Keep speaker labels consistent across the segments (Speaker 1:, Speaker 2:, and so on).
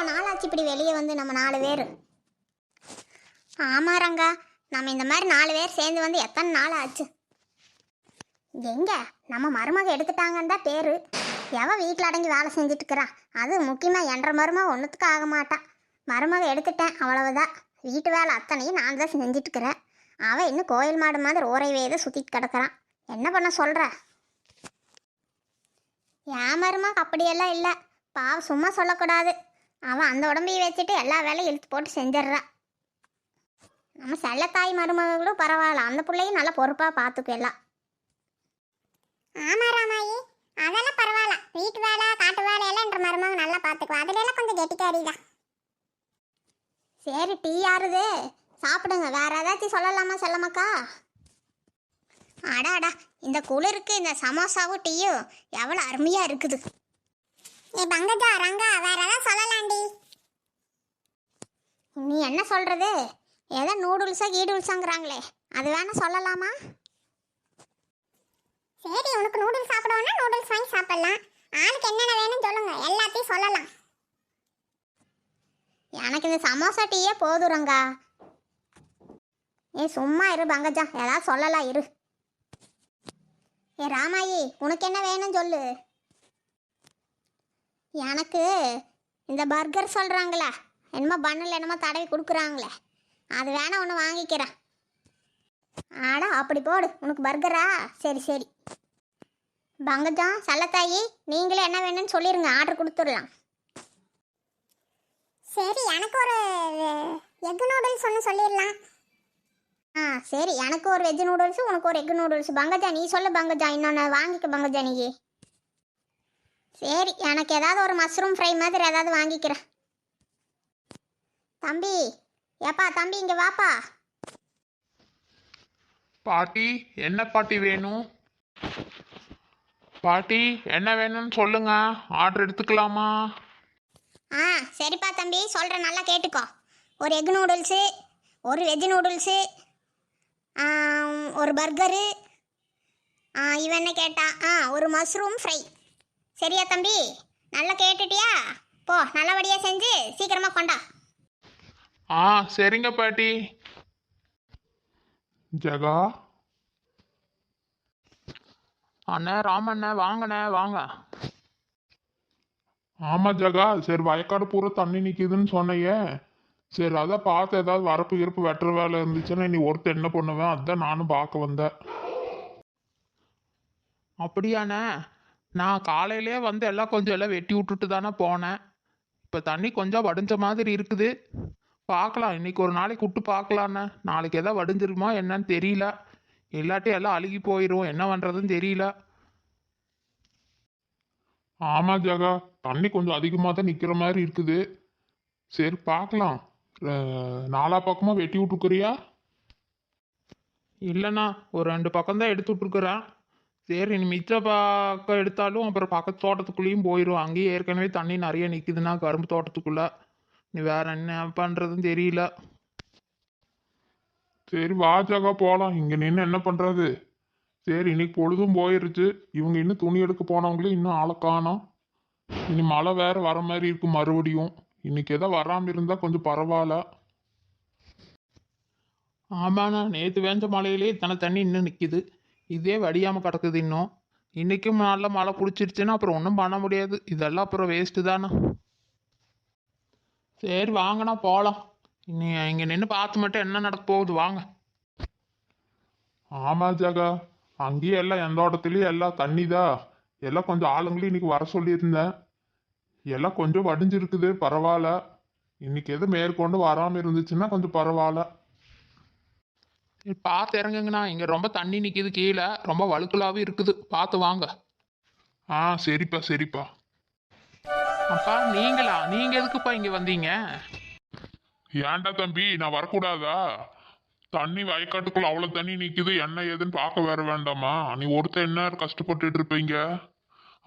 Speaker 1: நாள் ஆச்சு இப்படி வெளியே வந்து நம்ம 4 பேர். ஆமா ரங்கா, நம்ம இந்த மாதிரி 4 பேர் சேர்ந்து வந்து எத்தனை நாள் ஆச்சு. எங்க நம்ம மருமக எடுத்துட்டாங்கன்னு தான் பேரு. எவ வீட்டில் அடங்கி வேலை செஞ்சுட்டு இருக்கிறா. அது முக்கியமாக என்ற மருமக ஒன்றுத்துக்கு ஆக மாட்டா. மருமக எடுத்துட்டேன் அவ்வளவுதான். வீட்டு வேலை அத்தனையும் நான் தான் செஞ்சுட்டு இருக்கிறேன். அவன் இன்னும் கோயில் மாடு மாதிரி ஓரை வேத சுற்றிட்டு கிடக்கிறான். என்ன பண்ண சொல்கிற? என் மருமக அப்படியெல்லாம் இல்லை. பாவம், சும்மா சொல்லக்கூடாது. அவன் அந்த உடம்பையை வச்சுட்டு எல்லா வேலையும் இழுத்து போட்டு செஞ்சிட்றான். நம்ம செல்லத்தாய் மருமகளும் பரவாயில்ல, அந்த பிள்ளையும் நல்லா பொறுப்பாக பார்த்துக்கலாம். ஆமா ராமாயி, அதெல்லாம் பரவாயில்ல. வீட்டு வேலை காட்டு வேலையெல்லாம் என்ற மருமக நல்லா பார்த்துக்குவா. அதுல கொஞ்சம் கெட்டிக்காரிதான். சரி, டீ யாருது? சாப்பிடுங்க. வேற ஏதாச்சும் சொல்லலாமா செல்லமாக்கா? அடாடா, இந்த குளிருக்கு இந்த சமோசாவும் டீயும் எவ்வளோ அருமையாக இருக்குது. ஏ பங்கஜா, ரங்கா, வேற ஏதாவது சொல்லலாண்டி. நீ என்ன சொல்கிறது? ஏதோ நூடுல்ஸா கீடுல்ஸாங்கிறாங்களே, அது வேணா சொல்லலாமா? சரி, உனக்கு நூடுல்ஸ் சாப்பிடுவோன்னா நூடுல்ஸ் வாங்கி சாப்பிடலாம். ஆளுக்கு என்னென்ன வேணும்னு சொல்லுங்க, எல்லாத்தையும் சொல்லலாம். எனக்கு இந்த சமோசா டீயே போதும் ரங்கா. ஏ சும்மா இரு பங்கஜா, ஏதாவது சொல்லலாம் இரு. ஏ ராமாயி, உனக்கு என்ன வேணும்னு சொல்லு. எனக்கு இந்த பர்கர் சொல்கிறாங்களே, என்னமோ பன்னில் என்னமோ தடவி கொடுக்குறாங்களே, அது வேணா ஒன்று வாங்கிக்கிறேன். ஆடா, அப்படி போடு. உனக்கு பர்கரா? சரி சரி. பங்கஜா, சல்லத்தாயி, நீங்களே என்ன வேணும்னு சொல்லிடுங்க, ஆர்டர் கொடுத்துடலாம். சரி, எனக்கு ஒரு எக் நூடுல்ஸ் ஒன்று சொல்லிடலாம். சரி, எனக்கு ஒரு வெஜ் நூடுல்ஸு, உனக்கு ஒரு எக் நூடுல்ஸ். பங்கஜா நீ சொல்லு பங்கஜா, இன்னொன்று வாங்கிக்க பங்கஜா நீ. சரி, எனக்கு ஏதாவது ஒரு மஷ்ரூம் ஃப்ரை மாதிரி ஏதாவது வாங்கிக்கிறேன். தம்பி, ஏப்பா தம்பி, இங்கே வாப்பா.
Speaker 2: பாட்டி, என்ன பாட்டி வேணும்? பாட்டி, என்ன வேணும்னு சொல்லுங்க, ஆர்டர் எடுத்துக்கலாமா?
Speaker 1: சரிப்பா தம்பி, சொல்கிறேன், நல்லா கேட்டுக்கோ. ஒரு எக் நூடுல்ஸு, ஒரு வெஜ் நூடுல்ஸு, ஒரு பர்கரு, இவன் என்ன கேட்டா, ஒரு மஷ்ரூம் ஃப்ரை. சரியா தம்பி? நல்லா கேட்டுட்டியா? போ, நல்லபடியாக செஞ்சு சீக்கிரமாக கொண்டா.
Speaker 2: சரிங்க பாட்டி. ஜகா அண்ணே, ராமண்ணே, வாங்கண்ணே வாங்க. ஆமா ஜகா, சரி வயக்காடு பூரா தண்ணி நிற்கிதுன்னு சொன்னையே. சரி, அதான் பார்த்து ஏதாவது வரப்பு இருப்பு வெட்டுற வேலை இருந்துச்சுன்னா நீ ஒருத்தர் என்ன பண்ணுவேன், அதுதான் நானும் பார்க்க வந்தேன். அப்படியாண்ணே, நான் காலையிலே வந்து எல்லாம் கொஞ்சம் எல்லாம் வெட்டி விட்டுட்டு தானே போனேன். இப்போ தண்ணி கொஞ்சம் வடிஞ்ச மாதிரி இருக்குது. பார்க்கலாம், இன்னைக்கு ஒரு நாளைக்கு விட்டு பார்க்கலாண்ணே. நாளைக்கு எதாவது வடிஞ்சிருமா என்னன்னு தெரியல. இல்லாட்டி எல்லாம் அழுகி போயிடும், என்ன பண்ணுறதுன்னு தெரியல. ஆமா ஜகா, தண்ணி கொஞ்சம் அதிகமாக தான் நிற்கிற மாதிரி இருக்குது. சரி பார்க்கலாம். நாலா பக்கமாக வெட்டி விட்டுருக்குறியா? இல்லைண்ணா, ஒரு 2 பக்கம்தான் எடுத்து விட்ருக்குறேன். சரி, நீ மிச்ச பக்கம் எடுத்தாலும் அப்புறம் பக்கத்து தோட்டத்துக்குள்ளேயும் போயிடும். அங்கேயும் ஏற்கனவே தண்ணி நிறைய நிற்குதுன்னா கரும்பு தோட்டத்துக்குள்ளே. நீ வேற என்ன பண்ணுறதுன்னு தெரியல. சரி வா ஜகா, போகலாம். இங்கே நின்று என்ன பண்ணுறது? சரி, இன்னைக்கு பொழுதும் போயிருச்சு. இவங்க இன்னும் துணி எடுக்க போனவங்களே இன்னும் ஆளை காணோம். இனி மழை வேற வர மாதிரி இருக்கு மறுபடியும். இன்னைக்கு ஏதோ வராமல் இருந்தால் கொஞ்சம் பரவாயில்ல. ஆமாண்ணா, நேற்று வேஞ்ச மழையிலே இத்தனை தண்ணி இன்னும் நிற்கிது. இதே வடியாமல் கிடக்குது இன்னும். இன்றைக்கும் நல்ல மழை பிடிச்சிருச்சுன்னா அப்புறம் ஒன்றும் பண்ண முடியாது. இதெல்லாம் அப்புறம் வேஸ்ட்டு தானே. சரி வாங்கண்ணா, போகலாம். இனி இங்கே நின்று பார்த்து மட்டும் என்ன நடக்க போகுது, வாங்க. ஆமாம் ஜகா, அங்கேயும் எல்லாம் எந்த இடத்துலையும் எல்லாம் தண்ணி தான். எல்லாம் கொஞ்சம் ஆளுங்களையும் இன்னைக்கு வர சொல்லியிருந்தேன். எல்லாம் கொஞ்சம் வடிஞ்சிருக்குது, பரவாயில்ல. இன்னைக்கு எதுவும் மேற்கொண்டு வராமல் இருந்துச்சுன்னா கொஞ்சம் பரவாயில்ல. பார்த்து இறங்குங்கண்ணா, இங்கே ரொம்ப தண்ணி நிற்கிது, கீழே ரொம்ப வழுக்கலாவே இருக்குது, பார்த்து வாங்க. சரிப்பா சரிப்பா. அப்பா நீங்களா? நீங்கள் எதுக்குப்பா இங்கே வந்தீங்க? ஏன்டா தம்பி, நான் வரக்கூடாதா? தண்ணி வயக்காட்டுக்குள்ள அவ்வளோ தண்ணி நிற்குது, என்ன ஏதுன்னு பார்க்க வர வேண்டாமா? நீ ஒருத்தர் என்ன கஷ்டப்பட்டுட்டு இருப்பீங்க,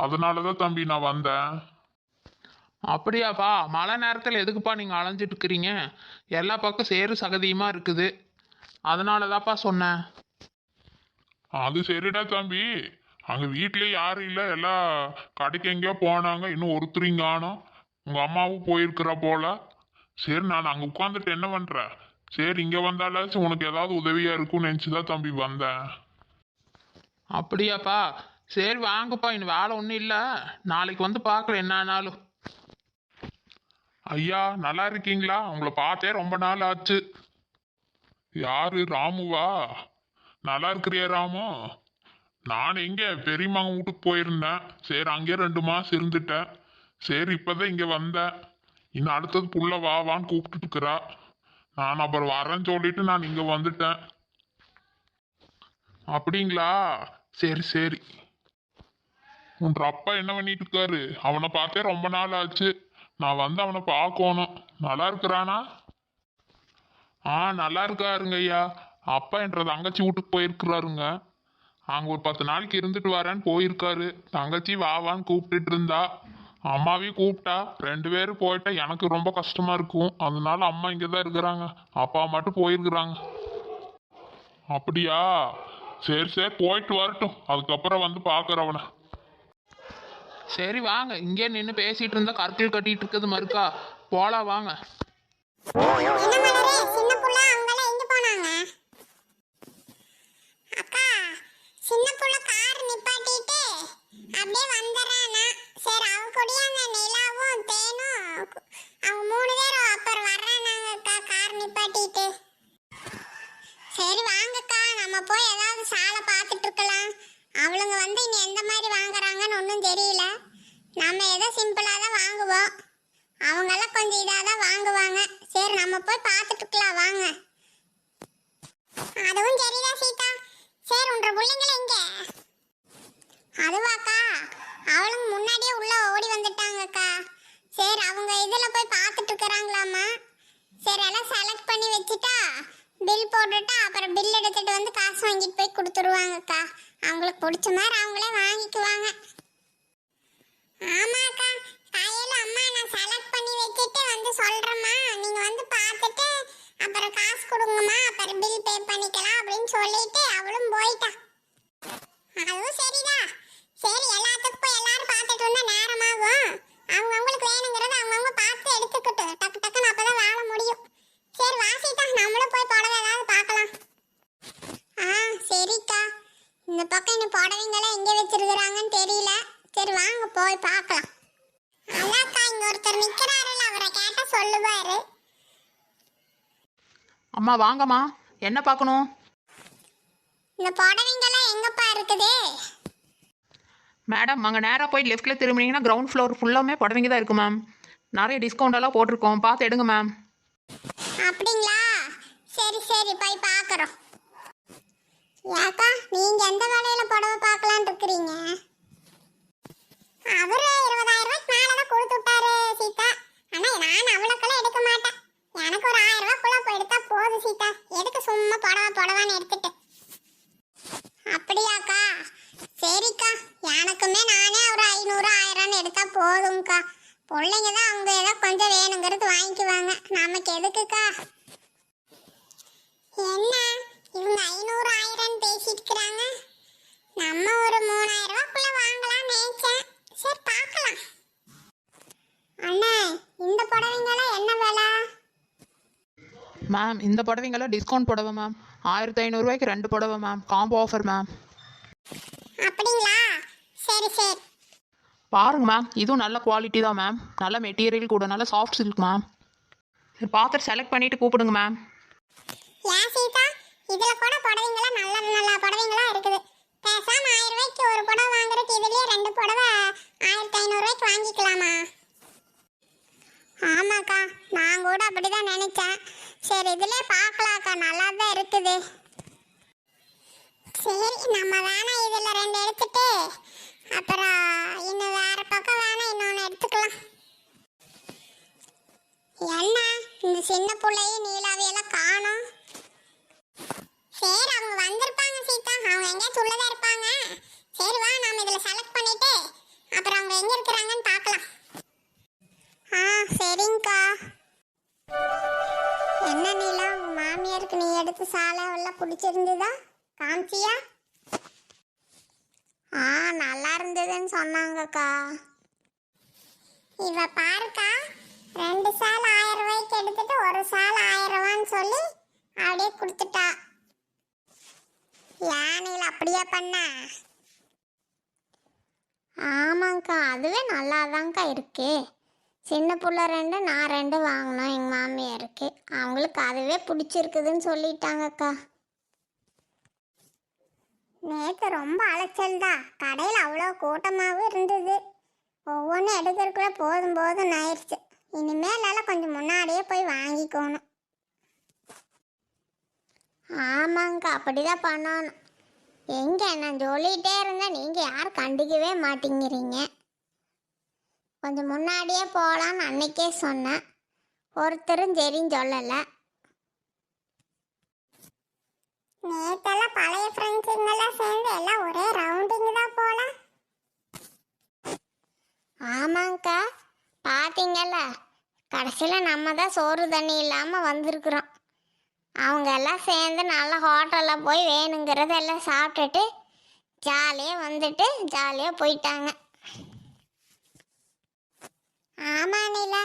Speaker 2: அதனாலதான் தம்பி நான் வந்தேன். அப்படியாப்பா? மழை நேரத்தில் எதுக்குப்பா நீங்கள் அலைஞ்சிட்டு இருக்கிறீங்க? எல்லா பக்கம் சேறு சகதியுமா இருக்குது, அதனால தான்ப்பா சொன்னேன். அது சரிடா தம்பி, அங்கே வீட்லேயே யாரும் இல்லை, எல்லாம் கடைக்கு எங்கேயோ போனாங்க, இன்னும் ஒருத்தரையும் காணோம்.
Speaker 3: உங்க அம்மாவும் போயிருக்கிறா போல. சரி நான் அங்க உட்காந்துட்டு என்ன பண்ற? சரி இங்க வந்தாலாச்சும் உனக்கு ஏதாவது உதவியா இருக்கும்னு நினைச்சுதான் தம்பி வந்தேன்.
Speaker 2: அப்படியாப்பா? சரி வாங்கப்பா, இன்னும் வேலை ஒன்றும் இல்லை. நாளைக்கு வந்து பார்க்குறேன் என்ன ஆனாலும்.
Speaker 3: ஐயா நல்லா இருக்கீங்களா? உங்களை பார்த்தே ரொம்ப நாள் ஆச்சு. யாரு ராமுவா? நல்லா இருக்கிறியா ராமு? நான் எங்க பெரியம்மாங்க வீட்டுக்கு போயிருந்தேன். சரி அங்கே 2 மாசம் இருந்துட்டேன். சரி இப்பதான் இங்க வந்தேன். இன்னும் அடுத்தது புள்ள வா வான்னு கூப்பிட்டு இருக்கிறா. நான் அப்புறம் வரேன்னு சொல்லிட்டு நான் இங்க வந்துட்டேன்.
Speaker 2: அப்படிங்களா? சரி சரி.
Speaker 3: உன்ற அப்பா என்ன பண்ணிட்டு இருக்காரு? அவனை பார்த்தே ரொம்ப நாள் ஆச்சு. நான் வந்து அவனை பார்க்கணும். நல்லா இருக்கிறானா?
Speaker 2: நல்லா இருக்காருங்க ஐயா.
Speaker 3: அப்பா என்ற தங்கச்சி வீட்டுக்கு போயிருக்கிறாருங்க.
Speaker 2: அங்கே ஒரு 10 நாளைக்கு இருந்துட்டு வரேன்னு போயிருக்காரு.
Speaker 3: தங்கச்சி வா வான்னு கூப்பிட்டுட்டு இருந்தா. அம்மாவையும் கூப்பிட்டா. 2 பேரும் போயிட்டா எனக்கு ரொம்ப கஷ்டமா இருக்கும். அதனால அம்மா இங்கே தான் இருக்கிறாங்க. அப்பா மட்டும் போயிருக்கிறாங்க. அப்படியா? சரி சரி போயிட்டு வரட்டும். அதுக்கப்புறம் வந்து பார்க்குறேன் அவனை.
Speaker 2: சரி வாங்க, இங்கே நின்று பேசிட்டு இருந்தா கற்கள் கட்டிட்டு இருக்கிறது மறுக்கா. போலாம் வாங்க.
Speaker 1: என்ன மலரே, சின்ன புள்ள அவங்கெல்லாம் எங்க போனாங்க? அக்கா, சின்ன புள்ள கார் நிப்பாட்டிட்டு அப்படியே வந்துடுறானா. சரி அவ கூடயே அந்த நிலாவும் தேனும் அவங்க 3 பேரும் அப்புறம் வர்றானாங்க அக்கா கார் நிப்பாட்டிட்டு. சரி வாங்கக்கா, நம்ம போய் ஏதாவது சாலை பார்த்துட்டு இருக்கலாம். அவளுங்க வந்து இனி எந்த மாதிரி வாங்குறாங்கன்னு ஒன்றும் தெரியல. நம்ம ஏதோ சிம்பிளாக தான் வாங்குவோம். அவங்கெல்லாம் கொஞ்சம் இதாக தான் வாங்குவாங்க. சரி நம்ம போய் பார்த்துட்டு இருக்கலாம் வாங்க. அதுவும் சரிதான் சீதா. சரி உன்ற பிள்ளைங்கள எங்க? அதுவாக்கா, அவளுங்க முன்னாடியே உள்ள ஓடி வந்துட்டாங்கக்கா. சரி அவங்க இதில் போய் பார்த்துட்டு இருக்கிறாங்களாமா. சரி எல்லாம் செலக்ட் பண்ணி வச்சுட்டா பில் போட்டுட்டா அப்புறம் பில் எடுத்துட்டு வந்து காசு வாங்கிட்டு போய் கொடுத்துருவாங்கக்கா. அவங்களுக்கு பிடிச்ச மாதிரி அவங்களே வாங்கிக்குவாங்க. ஆமாக்கா, கையில் அம்மா நான் செலக்ட் பண்ணி வச்சுட்டு வந்து சொல்கிறேம்மா, நீங்கள் வந்து பார்த்துட்டு அப்புறம் காசு கொடுங்கம்மா, அப்புறம் பில் பே பண்ணிக்கலாம் அப்படின்னு சொல்லிட்டு அவளும் போயிட்டா. அதுவும் சரிதான். சரி எல்லாத்துக்கும் போய் எல்லாரும் பார்த்துட்டு வந்தால் நேரமாகும். அவங்கவுங்களுக்கு வேணுங்கிறத அவங்கவுங்க பார்த்து எடுத்துக்கிட்டு டக்கு டக்குன்னு அப்போ தான் வேலை முடியும். சரி வாசிட்டா, நம்மளும் போய் புடவை ஏதாவது பார்க்கலாம். சரிக்கா. இந்த பக்கம் இன்னும் புடவைங்களாம் எங்கே வச்சிருக்கிறாங்கன்னு தெரியல. சரி வாங்க போய் பார்க்கலாம். அதாக்கா இங்க ஒருத்தர் நிக்கிறாருல, அவரை கேட்டா சொல்லுவாரு.
Speaker 2: அம்மா வாங்கம்மா, என்ன பார்க்கணும்?
Speaker 1: இந்த புடவைங்கெல்லாம் எங்கப்பா இருக்குது?
Speaker 2: மேடம் அங்கே நேராக போய் லெஃப்ட்டில் திரும்பினீங்கன்னா கிரவுண்ட் ஃப்ளோர் ஃபுல்லாமே புடவைங்க தான் இருக்குது மேம். நிறைய டிஸ்கவுண்ட் எல்லாம் போட்டிருக்கோம், பார்த்து எடுங்க மேம்.
Speaker 1: அப்படிங்களா? சரி சரி போய் பார்க்குறோம். ஏக்கா நீங்க எந்த வேலையில புடவை பார்க்கலான்னு இருக்கிறீங்க? அவரு 20,000 ரூபாய்க்கு மேலே தான் கொடுத்து விட்டாரு சீதா. ஆனால் நான் அவ்வளோக்கெல்லாம் எடுக்க மாட்டேன். எனக்கு ஒரு 1000 ரூபாய்க்குள்ள போய் எடுத்தா போதும் சீதா. எதுக்கு சும்மா புடவான்னு எடுத்துட்டு? அப்படியாக்கா? சரிக்கா, எனக்குமே நானே ஒரு 500 1000 எடுத்தா போதும்க்கா. பிள்ளைங்க தான் அவங்க ஏதோ கொஞ்சம் வேணுங்கிறது வாங்கிக்குவாங்க. நமக்கு எதுக்குக்கா? என்ன இவங்க 500 1000 பேசிட்டு இருக்கிறாங்க? நம்ம ஒரு 3000 ரூபாய்க்குள்ள வாங்கலாம் நினைச்சேன். சரி பார்க்கலாம். அண்ணா இந்த புடவைங்கெல்லாம் என்ன விலை?
Speaker 2: மேம் இந்த புடவைங்கெல்லாம் டிஸ்கவுண்ட் புடவை மேம். 1500 ரூபாய்க்கு 2 புடவை மேம், காம்போ ஆஃபர் மேம்.
Speaker 1: அப்படிங்களா? சரி சரி.
Speaker 2: பாருங்க மேம், இதுவும் நல்ல குவாலிட்டி தான் மேம். நல்ல மெட்டீரியல் கூட, நல்ல சாஃப்ட் சில்க் மேம். சரி பார்த்துட்டு செலக்ட் பண்ணிவிட்டு கூப்பிடுங்க மேம்.
Speaker 1: ஏன் சீதா, இதில் கூட புடவைங்களாம் நல்ல நல்ல புடவைங்களாம் இருக்குது. பேசாம 1000 ரூபாய்க்கு ஒரு புடவை வாங்குறதுக்கு இதுலேயே 2 புடவை 1500 ரூபாய்க்கு வாங்கிக்கலாமா? ஆமாக்கா, நான் கூட அப்படிதான் நினைச்சேன். சரி இதுலேயே பார்க்கலாக்கா, நல்லா தான் இருக்குது. சரி நம்ம வேணா இதில் 2 எடுத்துட்டு அப்புறம் இன்னும் வேற பக்கம் வேணா இன்னொன்று எடுத்துக்கலாம். என்ன இந்த சின்ன பிள்ளையும் நீலாவையெல்லாம் காணோம்? சரி அவங்க வந்திருப்பாங்க சீதா, அவங்க எங்கேயாச்சும் உள்ளதா இருப்பாங்க. சரி வா நாம இதில் செலக்ட் பண்ணிட்டு அப்புறம் அவங்க எங்கே இருக்கிறாங்கன்னு பார்க்கலாம். சரிங்கக்கா. என்ன நீலா, உங்க மாமியாருக்கு நீ எடுத்து சாலை எல்லாம் பிடிச்சிருந்துதா? காமிச்சியா? நல்லா இருந்ததுன்னு சொன்னாங்கக்கா. இவ பாருக்கா, 2 சால் 1000 ரூபாய்க்கு எடுத்துட்டு 1 சால் 1000 ரூபான்னு சொல்லி அப்படியே கொடுத்துட்டா. யானையில் அப்படியே பண்ண? ஆமாங்க்கா, அதுவே நல்லாதாங்க்கா இருக்கு. சின்ன புள்ள 2, நான் 2 வாங்கினோம் எங்கள் மாமியாருக்கு. அவங்களுக்கு அதுவே பிடிச்சிருக்குதுன்னு சொல்லிட்டாங்கக்கா. நேற்று ரொம்ப அலைச்சல் தான், கடையில் அவ்வளோ கூட்டமாகவும் இருந்தது. ஒவ்வொன்றும் எடுக்கிறதுக்குள்ள போதும் போதும் ஆயிடுச்சு. இனிமேலால கொஞ்சம் முன்னாடியே போய் வாங்கிக்கணும். ஆமாங்க்கா, அப்படிதான் பண்ணணும். எங்கே நான் சொல்லிகிட்டே இருந்தேன், நீங்கள் யாரும் கண்டுக்கவே மாட்டேங்கிறீங்க. கொஞ்சம் முன்னாடியே போகலான்னு அன்னைக்கே சொன்னேன், ஒருத்தரும் சரின்னு சொல்லலை. நேற்றெல்லாம் பழைய ஃப்ரெண்ட்ஸுங்கெல்லாம் சேர்ந்து எல்லாம் ஒரே ரவுண்டிங் தான் போல. ஆமாங்க்கா, பார்த்தீங்கல்ல, கடைசியில் நம்ம தான் சோறு தண்ணி இல்லாமல் வந்திருக்குறோம். அவங்க எல்லாம் சேர்ந்து நல்ல ஹோட்டலில் போய் வேணுங்கிறதெல்லாம் சாப்பிட்டுட்டு ஜாலியாக வந்துட்டு ஜாலியாக போயிட்டாங்க. ஆமாம் நீலா,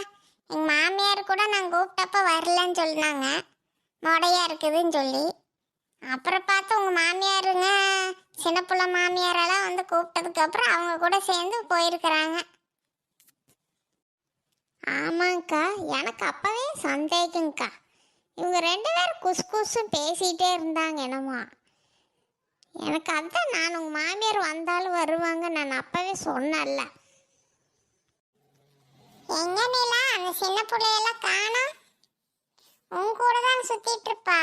Speaker 1: எங்கள் மாமியார் கூட நான் கூப்பிட்டப்ப வரலன்னு சொன்னாங்க, மொடையாக இருக்குதுன்னு சொல்லி. அப்புறம் பார்த்து உங்கள் மாமியாருங்க சின்ன பிள்ளை மாமியாரெல்லாம் வந்து கூப்பிட்டதுக்கப்புறம் அவங்க கூட சேர்ந்து போயிருக்கிறாங்க. ஆமாங்க்கா, எனக்கு அப்போவே சந்தேகங்க்கா, இவங்க 2 பேரும் குசு குசு பேசிகிட்டே இருந்தாங்க என்னமோ. எனக்கு அதுதான், நான் உங்கள் மாமியார் வந்தாலும் வருவாங்க நான் அப்போவே சொன்னேன்ல. எங்க நீலா, அந்த சின்ன பிள்ளையெல்லாம் காணோம்? உன் கூட தான் சுத்திட்டு இருப்பா.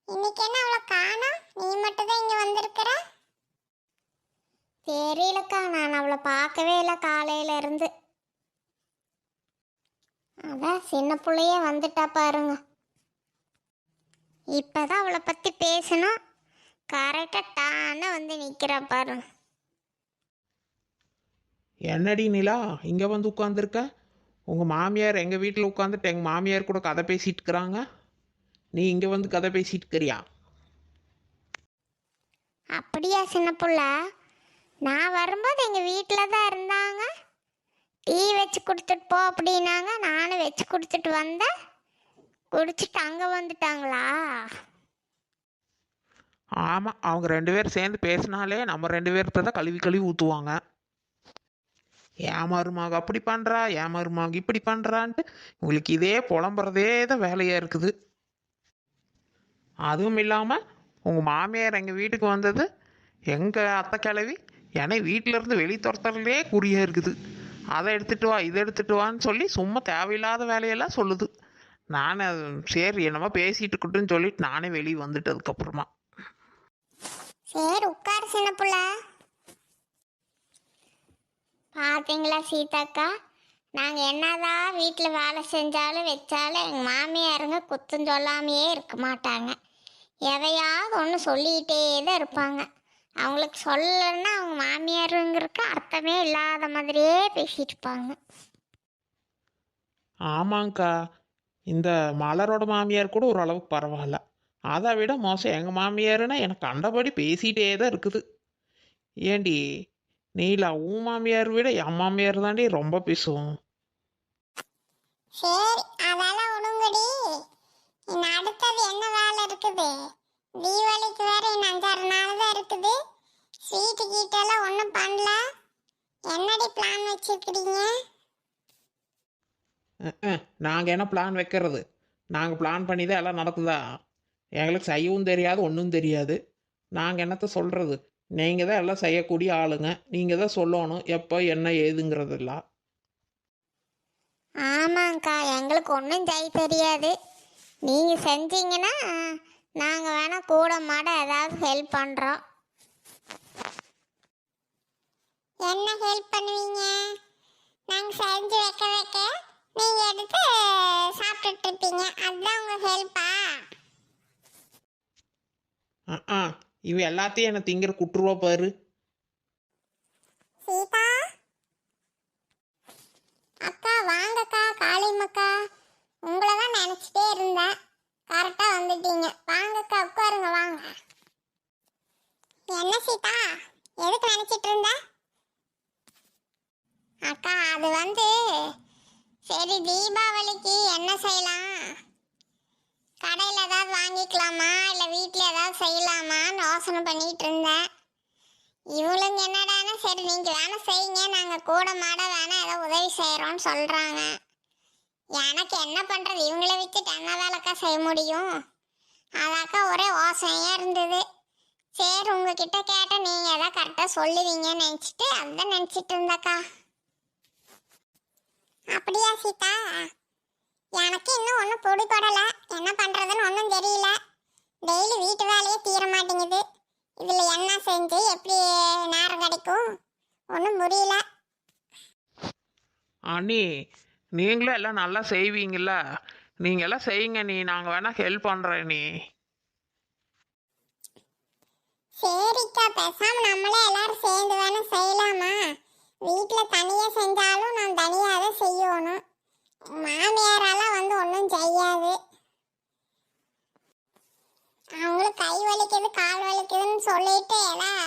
Speaker 1: இன்னைக்கு என்ன அவளை காணோம்? நீ மட்டும் தான் இங்க வந்திருக்கிற? தெரியலக்கா, நான் அவளை பார்க்கவே இல்லை காலையில இருந்து. அதான் சின்ன பிள்ளையே வந்துட்டா பாருங்க. இப்பதான் அவளை பத்தி பேசணும், கரெக்டா டான்னு வந்து நிக்கிறா பாருங்க.
Speaker 2: என்னடி நிலா இங்கே வந்து உட்காந்துருக்க? உங்கள் மாமியார் எங்கள் வீட்டில் உட்காந்துட்டு எங்கள் மாமியார் கூட கதை பேசிகிட்டு இருக்கிறாங்க, நீ இங்கே வந்து கதை பேசிகிட்டு இருக்கிறியா?
Speaker 1: அப்படியா சின்ன புள்ள? நான் வரும்போது எங்கள் வீட்டில் தான் இருந்தாங்க. டீ வச்சு கொடுத்துட்டு போ அப்படின்னாங்க, நானும் வச்சு கொடுத்துட்டு வந்தேன். குடிச்சிட்டு அங்கே வந்துட்டாங்களா?
Speaker 2: ஆமாம், அவங்க 2 பேரும் சேர்ந்து பேசினாலே நம்ம 2 பேர்த்த தான் கழுவி கழுவி ஊற்றுவாங்க. ஏமாறுமாக அப்படி பண்ணுறா, ஏமாறுமாக இப்படி பண்ணுறான்ட்டு உங்களுக்கு இதே புலம்புறதே தான் வேலையாக இருக்குது. அதுவும் இல்லாமல் உங்கள் மாமியார் எங்கள் வீட்டுக்கு வந்தது, எங்கள் அத்தை கிழவி என்னை வீட்டிலேருந்து வெளி துரத்துறதுலே குறியாக இருக்குது. அதை எடுத்துகிட்டு வா இதை எடுத்துகிட்டு வான்னு சொல்லி சும்மா தேவையில்லாத வேலையெல்லாம் சொல்லுது. நான் சரி என்னமோ பேசிகிட்டு இருக்கட்டுன்னு சொல்லிட்டு நானே வெளியே வந்துட்டு அதுக்கப்புறமா.
Speaker 1: சரி உட்காரு சின்ன புள்ள. பார்த்தீங்களா சீதாக்கா, நாங்கள் என்னதான் வீட்டில் வேலை செஞ்சாலும் வச்சாலும் எங்கள் மாமியாருங்க குத்தம் சொல்லாமையே இருக்க மாட்டாங்க. எதையாவது ஒன்று சொல்லிக்கிட்டே தான் இருப்பாங்க. அவங்களுக்கு சொல்லலைன்னா அவங்க மாமியாருங்கிறதுக்கு அர்த்தமே இல்லாத மாதிரியே பேசிட்டு இருப்பாங்க.
Speaker 2: ஆமாங்க்கா, இந்த மலரோட மாமியார் கூட ஓரளவுக்கு பரவாயில்ல. அதை விட மோசம் எங்கள் மாமியாருன்னா எனக்கு கண்டபடி பேசிகிட்டே தான் இருக்குது. ஏண்டி நீலா, உன் மாமியார் விட என் மாமியார் தாண்டி ரொம்ப பேசுவோம்.
Speaker 1: சரி அதெல்லாம் ஒழுங்குடி. இன்னும் அடுத்தது என்ன வேலை இருக்குது? தீபாவளிக்கு வேற இன்னும் 5-6 நாள் தான் இருக்குது. ஸ்வீட்டு கீட்டெல்லாம் ஒன்றும் பண்ணல. என்னடி பிளான் வச்சிருக்கிறீங்க?
Speaker 2: நாங்கள் என்ன பிளான் வைக்கிறது? நாங்கள் பிளான் பண்ணி தான் எல்லாம் நடக்குதா? எங்களுக்கு செய்யவும் தெரியாது, ஒன்றும் தெரியாது. நாங்கள் என்னத்தை சொல்கிறது? நீங்கள் தான் எல்லாம் செய்யக்கூடிய ஆளுங்க, நீங்கள் தான் சொல்லணும் எப்போ என்ன ஏதுங்கிறதெல்லாம்.
Speaker 1: ஆமாங்க்கா, எங்களுக்கு ஒன்றும் செய்ய தெரியாது. நீங்கள் செஞ்சீங்கன்னா நாங்கள் வேணால் கூட மாட ஏதாவது ஹெல்ப் பண்ணுறோம். என்ன ஹெல்ப் பண்ணுவீங்க? நாங்கள் செஞ்சு வைக்க வைக்க நீங்கள் எடுத்து சாப்பிட்டுட்டு இருப்பீங்க, அதுதான் உங்கள் ஹெல்ப்பா?
Speaker 2: இவ எல்லாத்தையும் என்னை திங்கிற குட்டுருவா பாரு.
Speaker 1: சீதா அக்கா, வாங்கக்கா. காளியம்மக்கா, உங்களை தான் நினச்சிட்டே இருந்தேன். கரெக்டாக வந்துட்டீங்க. வாங்கக்கா, உட்காருங்க வாங்க. என்ன சீதா, எதுக்கு நினச்சிட்டு இருந்த? அக்கா, அது வந்து சரி தீபாவளிக்கு என்ன செய்யலாம், கடையில் ஏதாவது வாங்கிக்கலாமா இல்லை வீட்டில் ஏதாவது செய்யலாமான்னு யோசனை பண்ணிட்டு இருந்தேன். இவளுங்க என்னடானா சரி நீங்கள் வேணா செய்யுங்க, நாங்கள் கூட மாட வேணா ஏதோ உதவி செய்கிறோன்னு சொல்கிறாங்க. எனக்கு என்ன பண்ணுறது, இவங்கள வச்சுட்டு என்ன வேலைக்கா செய்ய முடியும்? அதாக்கா ஒரே யோசனையாக இருந்தது. சரி உங்ககிட்ட கேட்டால் நீங்கள் எதாவது கரெக்டாக சொல்லுவீங்கன்னு நினச்சிட்டு அதான் நினச்சிட்டு இருந்தக்கா. அப்படியா சீதா? எனக்கு இன்னும் ஒன்றும் பிடிபடலை, என்ன பண்ணுறதுன்னு ஒன்றும் தெரியல. டெய்லி வீட்டு வேலையே தீர மாட்டேங்குது. இதில் என்ன செஞ்சு எப்படி நேரம் கிடைக்கும் ஒன்றும் புரியல.
Speaker 2: அண்ணி நீங்களும் எல்லாம் நல்லா செய்வீங்கள்ல, நீங்கள் எல்லாம் செய்யுங்க நீ, நாங்கள் வேணால் ஹெல்ப் பண்ணுறேன் நீ.
Speaker 1: சரிக்கா, பேசாம நம்மளே எல்லாரும் சேர்ந்து வேணா செய்யலாமா? வீட்டில் தனியாக செஞ்சாலும் நான் தனியாக தான் செய்யணும். மாமியாரெல்லாம் வந்து ஒன்றும் செய்யாது. அவங்களுக்கு கை வலிக்குது கால் வலிக்குதுன்னு சொல்லிட்டு எல்லாம்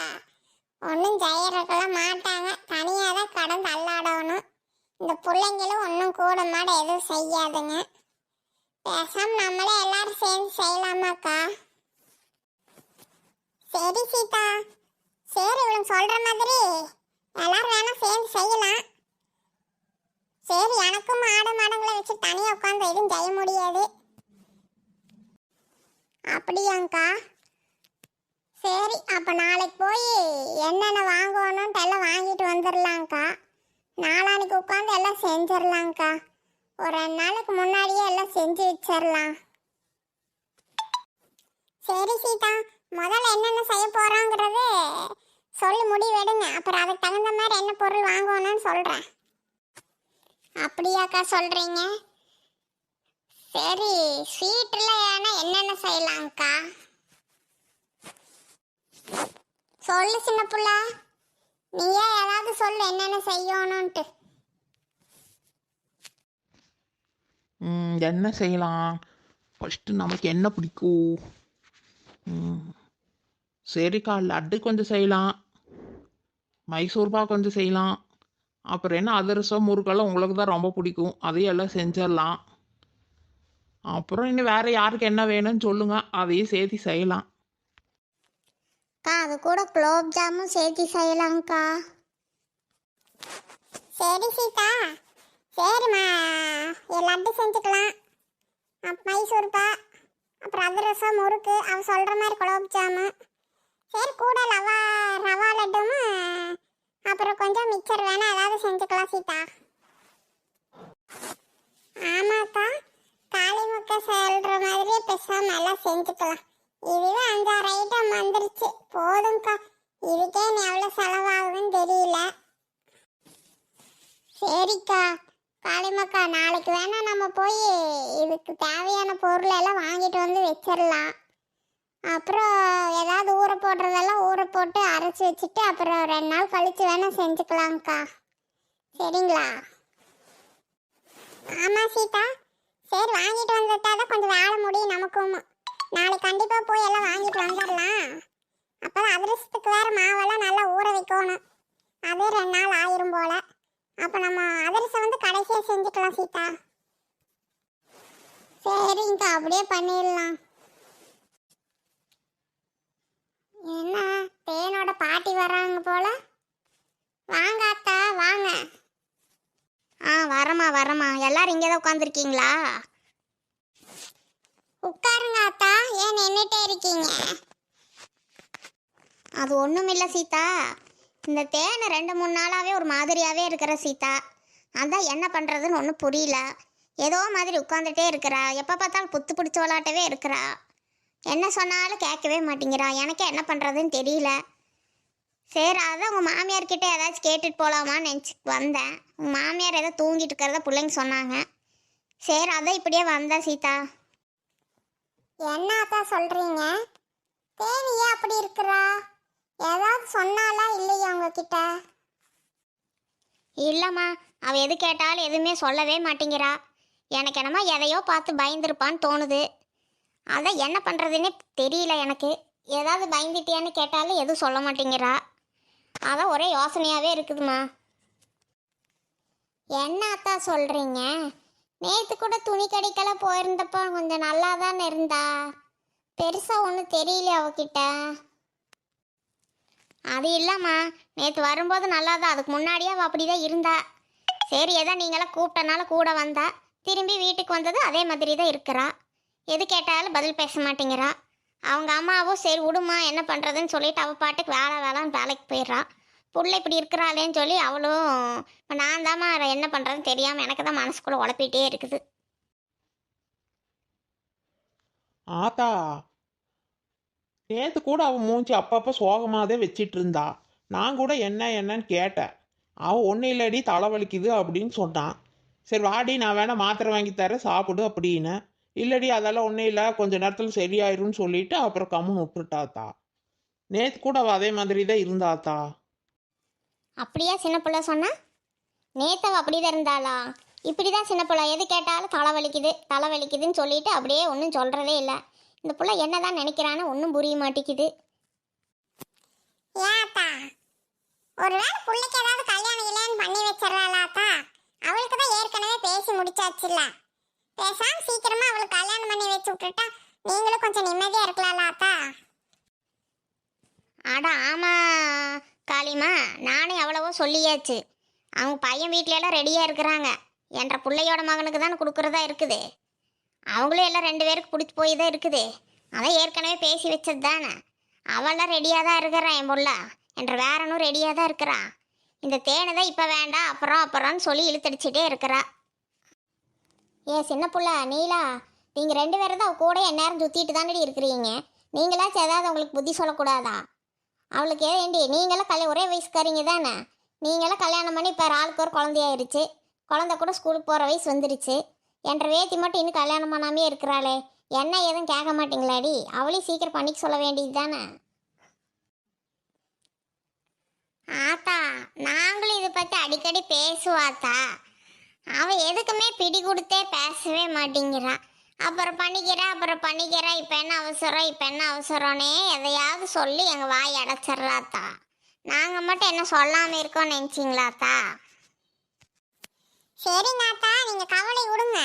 Speaker 1: ஒன்றும் செய்யறதுக்கெல்லாம் மாட்டாங்க. தனியாக தான் கடந்து அல்லாடணும். இந்த பிள்ளைங்களும் ஒன்றும் கூட மாட எதுவும் செய்யாதுங்க. பேசாம நம்மளே எல்லாரும் சேர்ந்து செய்யலாமாக்கா? சரி சீதா, சரி இவளுங்க சொல்ற மாதிரி எல்லாரும் வேணா சேர்ந்து செய்யலாம். சரி எனக்கும் மாடங்களை வச்சு தனியாக உட்காந்து எதுவும் செய்ய முடியாது. அப்படியாங்க்கா? சரி அப்போ நாளைக்கு போய் என்னென்ன வாங்கணுன்ட்டு எல்லாம் வாங்கிட்டு வந்துடலாங்க்கா. நாளானிக்கு உட்காந்து எல்லாம் செஞ்சிடலாங்க்கா. ஒரு 2 நாளுக்கு முன்னாடியே எல்லாம் செஞ்சு வச்சிடலாம். சரி சீதா, முதல்ல என்னென்ன செய்ய போகிறோங்கிறது சொல்லி முடிவெடுங்க. அப்புறம் அதுக்கு தகுந்த மாதிரி என்ன பொருள் வாங்கணும்னு சொல்கிறேன். அப்படியாக்கா சொல்கிறீங்க? சரி ஸ்வீட்டில் ஏன்னா என்னென்ன செய்யலாங்க்கா? சொல்லு சின்ன புள்ள, நீயே ஏதாவது சொல்லு என்னென்ன செய்யணும்ன்ட்டு.
Speaker 2: என்ன செய்யலாம்? ஃபஸ்ட்டு நமக்கு என்ன பிடிக்கும்? சரிக்கா, லட்டு கொஞ்சம் செய்யலாம், மைசூர்பா கொஞ்சம் செய்யலாம். அப்புறம் என்ன அதிரசம் முறுக்கெல்லாம் உங்களுக்கு தான் ரொம்ப பிடிக்கும், அதையும் எல்லாம் செஞ்சிடலாம். அப்புறம் இன்னும் வேறு யாருக்கு என்ன வேணும்னு சொல்லுங்க, அதையும் சேர்த்து செய்யலாம்.
Speaker 1: அக்கா அது கூட குலோப் ஜாமுன் சேர்த்து செய்யலாங்க்கா. சரி சீதா, சரிம்மா லட்டு செஞ்சுக்கலாம். மைசூர்பா, அப்புறம் அதிரசம் முறுக்கு அவ சொல்கிற மாதிரி குலோப் ஜாமுன். சரி கூட ரவா லட்டும் அப்புறம் கொஞ்சம் மிக்சர் வேணா ஏதாவது செஞ்சுக்கலாம் சீதா. ஆமாக்கா, காளி முக்கை சொல்கிற மாதிரியே பேசாம எல்லாம் செஞ்சுக்கலாம். இதுவே 5-6 ஐட்டம் வந்துருச்சு, போதும்க்கா. இதுக்கே நீ எவ்வளோ செலவாகுதுன்னு தெரியல. சரிக்கா காளிமக்கா, நாளைக்கு வேணா நம்ம போய் இதுக்கு தேவையான பொருள் எல்லாம் வாங்கிட்டு வந்து வச்சிடலாம். அப்புறம் ஏதாவது ஊற போடுறதெல்லாம் ஊற போட்டு அரைச்சி வச்சுட்டு அப்புறம் 2 நாள் கழிச்சு வேணா செஞ்சுக்கலாங்க்கா. சரிங்களா? ஆமாம் சீதா, சரி வாங்கிட்டு வந்துட்டா தான் கொஞ்சம் வேலை முடியும் நமக்கும். நாளைக்கு கண்டிப்பாக போய் எல்லாம் வாங்கிட்டு வந்துடலாம். அப்போ அதிரசத்துக்கு வேறு மாவெல்லாம் நல்லா ஊற வைக்கணும், அதே 2 நாள் ஆயிரும் போல். அப்போ நம்ம அதிரசம் வந்து கடைசியாக செஞ்சுக்கலாம் சீதா. சரிங்கக்கா, அப்படியே பண்ணிடலாம். என்ன தேனோட பாட்டி வர்றாங்க போல. வாங்க அத்தா வாங்க. வரமா எல்லாரும் இங்கே தான் உட்காந்துருக்கீங்களா? உட்காருங்க அத்தா, ஏன் நின்றுட்டே இருக்கீங்க? அது ஒன்றும் இல்லை சீதா, இந்த தேனை 2-3 நாளாகவே ஒரு மாதிரியாகவே இருக்கிற சீதா. அதான் என்ன பண்ணுறதுன்னு ஒன்றும் புரியல. ஏதோ மாதிரி உட்காந்துட்டே இருக்கிறா, எப்போ பார்த்தாலும் புத்து பிடிச்ச விளாட்டவே இருக்கிறா. என்ன சொன்னாலும் கேட்கவே மாட்டேங்கிறா. எனக்கே என்ன பண்ணுறதுன்னு தெரியல. சரி அதான் உங்கள் மாமியார்கிட்ட ஏதாச்சும் கேட்டுட்டு போகலாமான்னு நினச்சி வந்தேன். உங்கள் மாமியார் ஏதோ தூங்கிட்டு இருக்கிறத பிள்ளைங்க சொன்னாங்க. சரி அதான் இப்படியே வந்தேன் சீதா. என்னத்தா சொல்கிறீங்க? தேவியே அப்படி இருக்கிறா? ஏதாவது சொன்னாலா இல்லையா உங்ககிட்ட? இல்லைம்மா, அவள் எது கேட்டாலும் எதுவுமே சொல்லவே மாட்டேங்கிறா. எனக்கு என்னமோ எதையோ பார்த்து பயந்துருப்பான்னு தோணுது. அதான் என்ன பண்ணுறதுன்னே தெரியல எனக்கு. ஏதாவது பயந்துட்டியான்னு கேட்டாலும் எதுவும் சொல்ல மாட்டேங்கிறா. அதான் ஒரே யோசனையாகவே இருக்குதுமா. என்ன அத்தா சொல்றீங்க? நேத்து கூட துணி கடைக்கெல்லாம் போயிருந்தப்ப கொஞ்சம் நல்லா தான் இருந்தா. பெருசா ஒன்றும் தெரியல அவகிட்ட. அது இல்லம்மா, நேற்று வரும்போது நல்லா தான், அதுக்கு முன்னாடியே அவள் அப்படி தான் இருந்தா. சரி, ஏதோ நீங்களாம் கூப்பிட்டனால கூட வந்தா. திரும்பி வீட்டுக்கு வந்தது அதே மாதிரி தான் இருக்கிறா. எது கேட்டாலும் பதில் பேச மாட்டேங்கிறா. அவங்க அம்மாவும் சரி விடுமா என்ன பண்ணுறதுன்னு சொல்லிட்டு அவள் பாட்டுக்கு வேலைன்னு வேலைக்கு போயிடுறா. புள்ள இப்படி இருக்கிறாளேன்னு சொல்லி அவளும் இப்போ நான் தாம்மா என்ன பண்ணுறதுன்னு தெரியாமல் எனக்கு தான் மனசுக்குள்ளே உழப்பிட்டே இருக்குது.
Speaker 4: ஆத்தா, நேற்று கூட அவன் மூஞ்சி அப்பப்போ சோகமாகவே வச்சிட்டு இருந்தா. நான் கூட என்னன்னு கேட்டேன். அவன் ஒன்றும் இல்லடி தலைவலிக்குது அப்படின்னு சொன்னான். சரி வாடி, நான் வேணா மாத்திரை வாங்கி தரேன் சாப்பிடு அப்படின்னு. இல்லடி அதெல்லாம் ஒன்றும் இல்லை, கொஞ்ச நேரத்தில் சரியாயிரும்னு சொல்லிட்டு அப்புறம் கம்முன்னு விட்டுட்டாத்தா. நேற்று கூட அவள் அதே மாதிரி தான் இருந்தாத்தா.
Speaker 1: அப்படியா சின்ன பிள்ளை சொன்னா? நேத்தவ அப்படிதான் இருந்தாளா? இப்படிதான் சின்ன பிள்ளை, எது கேட்டாலும் தலைவலிக்குதுன்னு சொல்லிட்டு அப்படியே ஒன்றும் சொல்றதே இல்லை. இந்த பிள்ளை என்னதான் நினைக்கிறான்னு ஒன்றும் புரிய மாட்டேங்குது.
Speaker 5: ஏத்தா, ஒருவேளை புள்ளைக்கு ஏதாவது கல்யாணம் இல்லைன்னு பண்ணி வச்சிடறாளாத்தா? அவளுக்கு தான் ஏற்கனவே பேசி முடிச்சாச்சுல்ல. பேசாம சீக்கிரமா அவளுக்கு கல்யாணம் பண்ணி வச்சு விட்டுட்டா நீங்களும் கொஞ்சம் நிம்மதியா இருக்கலாம்லாத்தா.
Speaker 1: அட ஆமா காளிமா, நானே எவ்வளவோ சொல்லியாச்சு. அவங்க பையன் வீட்ல எல்லாம் ரெடியாக இருக்கிறாங்க. என்ற பிள்ளையோட மகனுக்கு தானே கொடுக்குறதா இருக்குது. அவங்களும் எல்லாம் 2 பேருக்கு பிடிச்சி போய் தான் இருக்குது. அதான் ஏற்கனவே பேசி வச்சது தானே. அவெல்லாம் ரெடியாக தான் இருக்கிறான் என் புள்ள. என்ற வேறனும் ரெடியாக தான் இருக்கிறா. இந்த தேனை தான் இப்போ வேண்டாம் அப்புறம்னு சொல்லி இழுத்தடிச்சிட்டே இருக்கிறா. சின்ன புள்ள நீலா, நீங்கள் 2 பேரும் தான் கூட எந்நேரம் சுற்றிட்டு தானடி இருக்கிறீங்க. நீங்களாச்சும் ஏதாவது அவங்களுக்கு புத்தி சொல்லக்கூடாதா? அவளுக்கு ஏண்டி நீங்களாம் ஒரே வயசுக்காரிங்க தானே. நீங்களாம் கல்யாணம் பண்ணி இப்போ ஆளுக்கு ஒரு குழந்தையாயிருச்சு. குழந்தை கூட ஸ்கூலுக்கு போகிற வயசு வந்துருச்சு. என்ற வேத்தி மட்டும் இன்னும் கல்யாணம் பண்ணாமே இருக்கிறாளே, என்ன எதுவும் கேட்க மாட்டீங்களாடி? அவளையும் சீக்கிரம் பண்ணிக்க சொல்ல வேண்டியது தானே. ஆத்தா, நாங்களும் இதை பற்றி அடிக்கடி பேசுவாத்தா. அவள் எதுக்குமே பிடி கொடுத்தே பேசவே மாட்டேங்கிறா. அப்புறம் பண்ணிக்கிறா இப்போ என்ன அவசரம்னே எதையாவது சொல்லி எங்கள் வாய் அடைச்சிட்றாத்தா. நாங்கள் மட்டும் என்ன சொல்லாமல் இருக்கோம்னு நினச்சிங்களாத்தா?
Speaker 5: சரிங்கத்தா, நீங்க கவலை விடுங்க.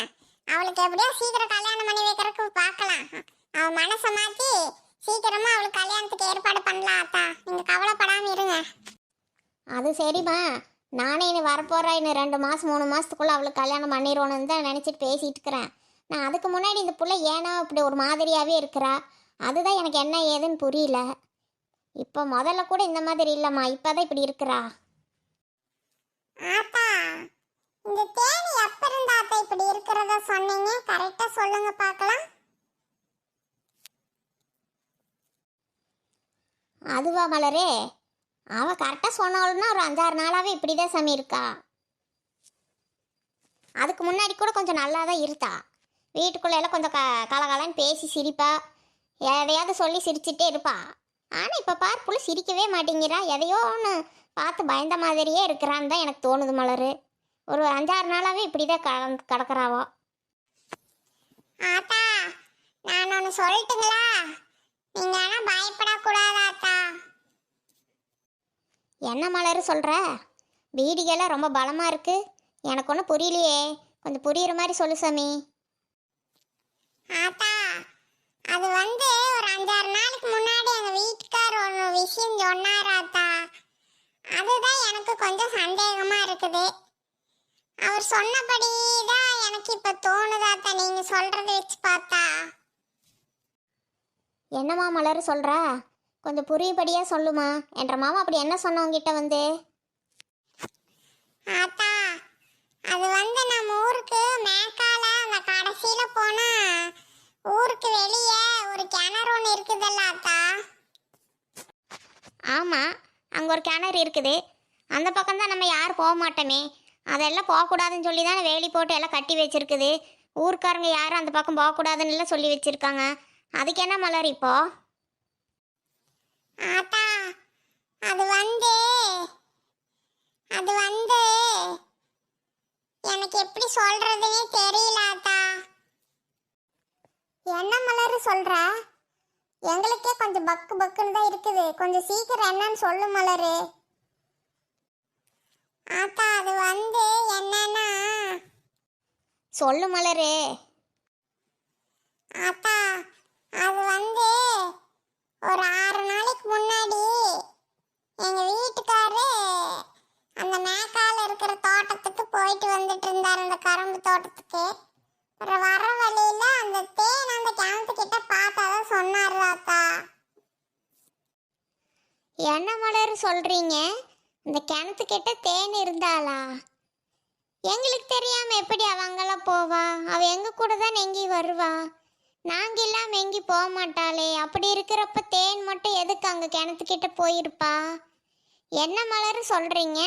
Speaker 5: அவளுக்கு எப்படியோ சீக்கிரம் கல்யாணம் பண்ணி வைக்கிறதுக்கு பார்க்கலாம். அவ மனசை மாத்தி சீக்கிரமா அவளுக்கு கல்யாணத்துக்கு ஏற்பாடு பண்ணலாம் அத்தா. நீங்க கவலைப்படாம இருங்க.
Speaker 1: அது சரிம்மா, நானே இனி வரப்போகிறேன். இன்னும் 2 மாதம் 3 மாதத்துக்குள்ளே அவளுக்கு கல்யாணம் பண்ணிடுவோன்னு தான் நினச்சிட்டு பேசிகிட்டு இருக்கிறேன். நான் அதுக்கு முன்னாடி இந்த பிள்ளை ஏன்னா இப்படி ஒரு மாதிரியாகவே இருக்கிறா, அதுதான் எனக்கு என்ன ஏதுன்னு புரியல. இப்போ முதல்ல கூட இந்த மாதிரி இல்லைம்மா, இப்போ தான் இப்படி இருக்கிறா.
Speaker 5: ஆத்தா, இந்த தேனி எப்ப இருந்தா அத்தா இப்படி இருக்கிறத சொன்னீங்க? கரெக்டா சொல்லுங்க பார்க்கலாம்.
Speaker 1: அதுவா மலரே, அவள் கரெக்டாக சொன்னாலும்னா ஒரு 5-6 நாளாகவே இப்படி தான் சாமி இருக்கா. அதுக்கு முன்னாடி கூட கொஞ்சம் நல்லா தான் இருந்தா. வீட்டுக்குள்ளே எல்லாம் கொஞ்சம் கலகலன்னு பேசி சிரிப்பா, எதையாவது சொல்லி சிரிச்சிட்டே இருப்பா. ஆனால் இப்போ பார்ப்புள்ள சிரிக்கவே மாட்டேங்கிறா. எதையோ ஒன்று பார்த்து பயந்த மாதிரியே இருக்கிறான்னு தான் எனக்கு தோணுது மலரு. ஒரு 5-6 நாளாகவே இப்படி தான் கிடக்குறாவோ.
Speaker 5: ஆத்தா, நான் ஒன்று சொல்லட்டுங்களா? நீங்க ஆனா பயப்படக்கூடாது ஆத்தா.
Speaker 1: என்ன மலரு சொல்கிற? பீடிகெல்லாம் ரொம்ப பலமாக இருக்குது. எனக்கு ஒன்றும் புரியலையே, கொஞ்சம் புரியுற மாதிரி சொல்லு சாமி.
Speaker 5: ஆத்தா, அது ஒரு 5-6 நாளுக்கு முன்னாடி எங்க வீட்டுக்கார் ஒரு விஷயம் சொன்னார் ஆத்தா. அதுதான் எனக்கு கொஞ்சம் சந்தேகமா இருக்குது. அவர் சொன்னபடி தான் எனக்கு இப்ப தோணுது ஆத்தா, நீங்க சொல்றதை வச்சு பார்த்தா.
Speaker 1: என்னம்மா மலரு சொல்கிற? கொஞ்சம் புரியும்படியாக சொல்லுமா. என்ற மாமா அப்படி என்ன சொன்னவங்கிட்ட வந்து?
Speaker 5: ஆத்தா, அது நம்ம ஊருக்கு மேக்கால அந்த கடைசியில போனா ஊருக்கு வெளியே ஒரு கிணறு ஒன்று இருக்குதுல்ல ஆத்தா.
Speaker 1: ஆமாம், அங்கே ஒரு கிணறு இருக்குது. அந்த பக்கம் தான் நம்ம யாரும் போக மாட்டோமே. அதெல்லாம் போகக்கூடாதுன்னு சொல்லி தானே வேலி போட்டு எல்லாம் கட்டி வச்சிருக்குது. ஊருக்காரங்க யாரும் அந்த பக்கம் போகக்கூடாதுன்னு எல்லாம் சொல்லி வச்சுருக்காங்க. அதுக்கு என்ன மலர் இப்போ?
Speaker 5: ஆத்தா, அது எனக்கு எப்படி சொல்றதுன்னே தெரியல ஆத்தா. என்ன மலர் சொல்ற? எங்களுக்கே கொஞ்சம் பக்குன்னு தான் இருக்குது. கொஞ்சம் சீக்கிரம் என்னன்னு சொல்லு மலரு. ஆத்தா அது வந்து என்னன்னா
Speaker 1: சொல்லு மலரு.
Speaker 5: ஆத்தா அது வந்து ஒரு 6 நாளைக்கு முன்னாடி எங்க வீட்டுக்காரு அந்த மேக்கால இருக்கிற தோட்டத்துக்கு போயிட்டு வந்துட்டு இருந்தார், அந்த கரும்பு தோட்டத்துக்கு. அப்புறம் வர வழியில அந்த தேன் அந்த கிணத்துக்கிட்ட பார்த்ததா சொன்னாரு ஆத்தா.
Speaker 1: என்ன மலர் சொல்றீங்க? இந்த கிணத்துக்கிட்ட தேன் இருந்தாளா? எங்களுக்கு தெரியாம எப்படி அவங்களாம் போவா? அவ எங்க கூட தான் எங்கேயும் வருவா. நாங்க இல்லாம எங்கேயும் போக மாட்டாளே. அப்படி இருக்கிறப்ப தேன் மட்டும் எதுக்கு அங்க கிணத்துக்கிட்ட போயிருப்பா? என்ன மலர் சொல்றீங்க?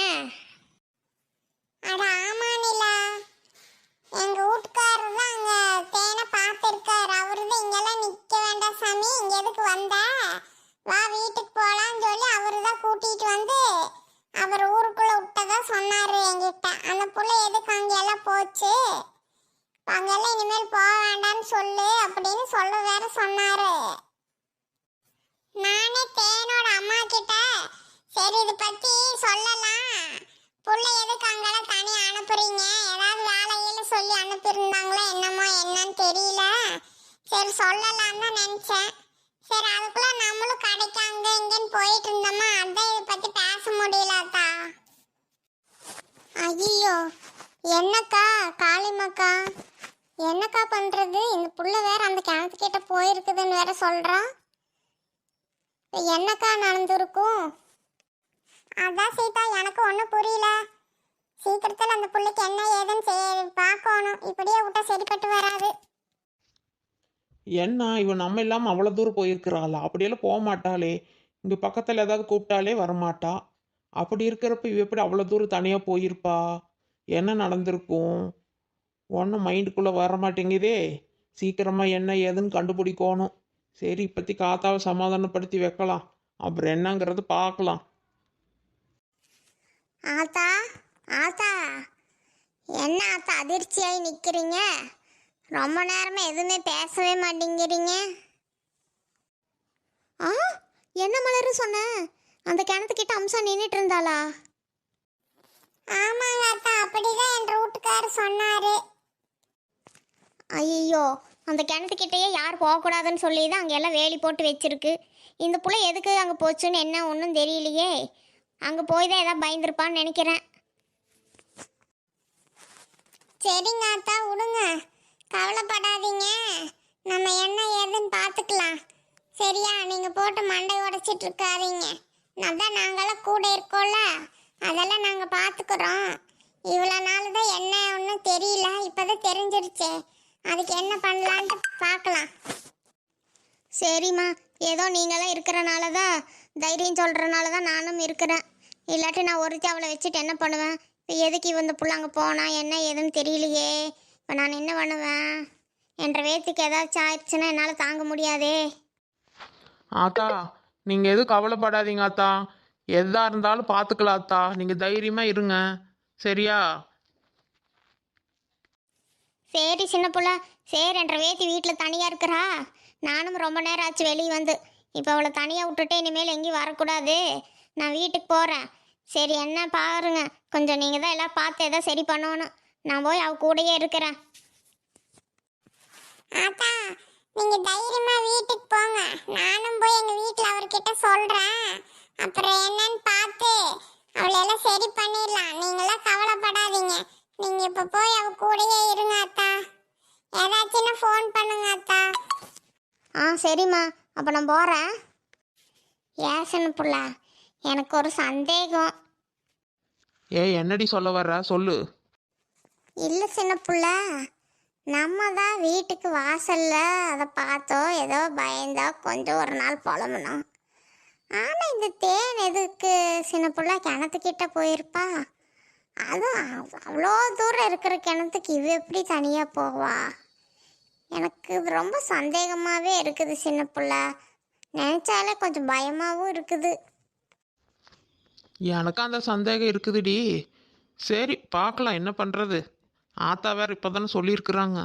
Speaker 5: அட ஆமா நிலா, எங்க வீட்டுக்காரர் தான் அங்க தேனை பார்த்திருக்காரு. அவரு தான் இங்கெல்லாம் நிக்க வேண்டாம் சாமி, இங்க எதுக்கு வந்த, வா வீட்டுக்கு போலான்னு சொல்லி அவரு தான் கூட்டிட்டு வந்து அவர் ஊருக்குள்ள விட்டதா சொன்னாரு என்கிட்ட. அந்த புள்ள எதுக்கு அங்க எல்லாம் போச்சு, அங்கெல்லாம் இனிமேல் போக வேண்டாம்னு சொல்லு அப்படின்னு சொல்ல வேற சொன்னாரு. நானே தேனோட அம்மா கிட்ட சரி இது பத்தி சொல்லலாம், புள்ள எதுக்கு அங்கெல்லாம் தனியா அனுப்புறீங்க, ஏதாவது வேலையில சொல்லி அனுப்பியிருந்தாங்களோ என்னமோ என்னன்னு தெரியல, சரி சொல்லலாம் தான் நினைச்சேன். சரி அதுக்குள்ள நம்மளும் கடைக்கு அங்க இங்கன்னு போயிட்டு இருந்தோமா, அதான் இதை பத்தி பேச முடியலக்கா.
Speaker 1: ஐயோ, என்னக்கா காளிமக்கா, என்னக்கா பண்றது? இந்த புள்ள வேற அந்த கிணத்துக்கிட்ட போயிருக்குதுன்னு வேற சொல்றா. என்னக்கா நடந்திருக்கும்?
Speaker 5: அதான் சீதா எனக்கு ஒன்றும் புரியல. சீக்கிரத்தில் அந்த புள்ளைக்கு என்ன ஏதுன்னு பார்க்கணும், இப்படியே விட்டா சரிப்பட்டு வராது.
Speaker 4: என்ன இவன் நம்ம இல்லாமல் அவ்வளோ தூரம் போயிருக்கிறாளா? அப்படியெல்லாம் போக மாட்டாளே. இங்கே பக்கத்தில் ஏதாவது கூப்பிட்டாலே வரமாட்டா. அப்படி இருக்கிறப்ப இவ எப்படி அவ்வளோ தூரம் தனியாக போயிருப்பா? என்ன நடந்திருக்கும்? ஒன்றும் மைண்டுக்குள்ளே வர மாட்டேங்குதே. சீக்கிரமாக என்ன ஏதுன்னு கண்டுபிடிக்கணும். சரி, இப்போத்தி காத்தாவை சமாதானப்படுத்தி வைக்கலாம், அப்புறம் என்னங்கிறது பார்க்கலாம்.
Speaker 1: ஆத்தா, ஆத்தா, என்ன ஆத்தா அதிர்ச்சியாகி நிற்கிறீங்க? ரொம்ப நேரமா எதுவுமே பேசவே மாட்டேங்கிறீங்க. ஆ, என்ன மலரு சொன்ன? அந்த கிணத்துக்கிட்ட அம்சா நின்றுட்டு இருந்தாளா?
Speaker 5: ஆமாங்க அத்தா, அப்படிதான் என் ரூட்டுக்காரர் சொன்னாரு.
Speaker 1: ஐயோ, அந்த கிணத்துக்கிட்டேயே யார் போகக்கூடாதுன்னு சொல்லி தான் அங்கே எல்லாம் வேலி போட்டு வச்சிருக்கு. இந்த புள்ள எதுக்கு அங்கே போச்சுன்னு என்ன ஒன்றும் தெரியலையே. அங்கே போய் தான் ஏதாவது பயந்துருப்பான்னு நினைக்கிறேன்.
Speaker 5: சரிங்க அத்தா விடுங்க, கவலைப்படாதீங்க, நம்ம என்ன ஏதுன்னு பார்த்துக்கலாம். சரியா, நீங்கள் போட்டு மண்டை உடைச்சிட்டு இருக்காதீங்க. அதான் நாங்களாம் கூட இருக்கோம்ல, அதெல்லாம் நாங்கள் பார்த்துக்குறோம். இவ்வளோ நாள் தான் என்ன ஒன்றும் தெரியல, இப்போதான் தெரிஞ்சிருச்சு. அதுக்கு என்ன பண்ணலான்ட்டு பார்க்கலாம்.
Speaker 1: சரிம்மா, ஏதோ நீங்களாம் இருக்கிறனால தான், தைரியம் சொல்கிறனால தான் நானும் இருக்கிறேன். இல்லாட்டி நான் ஒருத்தி அவளை வச்சுட்டு என்ன பண்ணுவேன்? இப்போ எதுக்கு இந்த புள்ள அங்கே போனா என்ன ஏதுன்னு தெரியலையே. இப்போ நான் என்ன பண்ணுவேன்? என்ற வேத்துக்கு ஏதாச்சும் ஆயிடுச்சுன்னா என்னால் தாங்க முடியாதே.
Speaker 4: ஆத்தா, நீங்கள் எதுவும் கவலைப்படாதீங்க ஆத்தா. எதா இருந்தாலும் பார்த்துக்கலாம் ஆத்தா. நீங்கள் தைரியமாக இருங்க, சரியா?
Speaker 1: சரி சின்ன புள்ள, சரி. என்ற வேத்தி வீட்டில் தனியாக இருக்கிறா. நானும் ரொம்ப நேரம் ஆச்சு வெளியே வந்து. இப்போ அவளை தனியாக விட்டுட்டு இனிமேல் எங்கேயும் வரக்கூடாது. நான் வீட்டுக்கு போகிறேன். சரி, என்ன பாருங்க, கொஞ்சம் நீங்கள் தான் எல்லாம் பார்த்து எதாவது சரி பண்ணணும். நான் போய் அவ கூடயே இருக்கிறேன்.
Speaker 5: ஆத்தா நீங்கள் தைரியமாக வீட்டுக்கு போங்க, நானும் போய் எங்கள் வீட்டில் அவர்கிட்ட சொல்கிறேன். அப்புறம் என்னன்னு பார்த்து அவளையெல்லாம் சரி பண்ணிடலாம். நீங்களாம் கவலைப்படாதீங்க. நீங்கள் இப்போ போய் அவ கூடயே இருங்க அத்தா. ஏதாச்சுன்னா ஃபோன் பண்ணுங்க அத்தா.
Speaker 1: ஆ சரிம்மா, அப்போ நான் போகிறேன். ஏசன்னு புள்ள, எனக்கு ஒரு சந்தேகம்.
Speaker 4: என்னடி சொல்ல வர்ற? சொல்லு.
Speaker 1: இல்லை சின்ன புள்ள, நம்ம தான் வீட்டுக்கு வாசல்ல அதை பார்த்தோம், ஏதோ பயந்தா கொஞ்சம் ஒரு நாள் புலம்புனோம். ஆனால் இந்த தேன் எதுக்கு சின்ன புள்ள கிணத்துக்கிட்ட போயிருப்பா? அதுவும் அவ்வளோ தூரம் இருக்கிற கிணத்துக்கு இவ எப்படி தனியாக போவா? எனக்கு இது ரொம்ப சந்தேகமாகவே இருக்குது சின்ன புள்ள. நினச்சாலே கொஞ்சம் பயமாகவும் இருக்குது.
Speaker 4: எனக்கு அந்த சந்தேகம் இருக்குதுடி. சரி, பார்க்கலாம் என்ன பண்ணுறது. ஆத்தா வேறு இப்போ தானே சொல்லியிருக்கிறாங்க.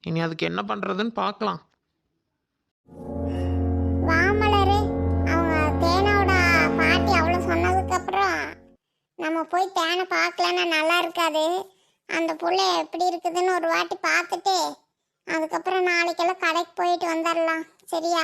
Speaker 4: இனி அதுக்கு என்ன பண்ணுறதுன்னு பார்க்கலாம்.
Speaker 5: வாமலரு, அவங்க தேனோட பாட்டி அவ்வளோ சொன்னதுக்கப்புறம் நம்ம போய் தேனை பார்க்கலன்னா நல்லா இருக்காது. அந்த புள்ள எப்படி இருக்குதுன்னு ஒரு வாட்டி பார்த்துட்டு அதுக்கப்புறம் நாளைக்கெல்லாம் கடைக்கு போயிட்டு வந்துடலாம். சரியா?